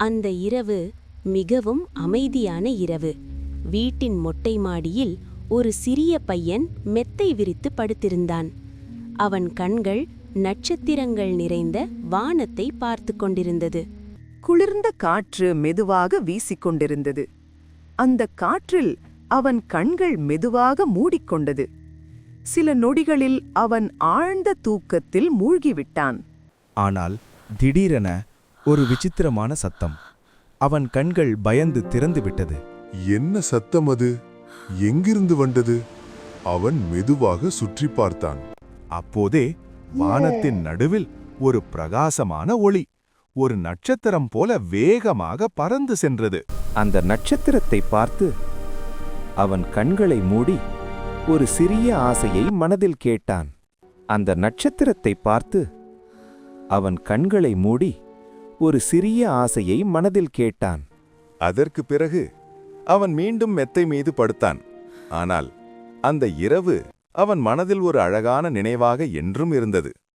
அந்த இரவு மிகவும் அமைதியான இரவு. வீட்டின் மொட்டை மாடியில் ஒரு சிறிய பையன் மெத்தை விரித்து படுத்திருந்தான். அவன் கண்கள் நட்சத்திரங்கள் நிறைந்த வானத்தை பார்த்து கொண்டிருந்தது. குளிர்ந்த காற்று மெதுவாக வீசிக்கொண்டிருந்தது. அந்த காற்றில் அவன் கண்கள் மெதுவாக மூடிக்கொண்டது. சில நொடிகளில் அவன் ஆழ்ந்த தூக்கத்தில் மூழ்கிவிட்டான். ஆனால் திடீரென ஒரு விசித்திரமான சத்தம். அவன் கண்கள் பயந்து திறந்து விட்டது. என்ன சத்தம் அது? எங்கிருந்து வந்தது? அவன் மெதுவாக சுற்றி பார்த்தான். அப்போதே வானத்தின் நடுவில் ஒரு பிரகாசமான ஒளி ஒரு நட்சத்திரம் போல வேகமாக பறந்து சென்றது. அந்த நட்சத்திரத்தை பார்த்து அவன் கண்களை மூடி ஒரு சிறிய ஆசையை மனதில் கேட்டான். அந்த நட்சத்திரத்தை பார்த்து அவன் கண்களை மூடி ஒரு சிறிய ஆசையை மனதில் கேட்டான். அதற்கு பிறகு அவன் மீண்டும் மெத்தை மீது படுத்தான். ஆனால் அந்த இரவு அவன் மனதில் ஒரு அழகான நினைவாக என்றும் இருந்தது.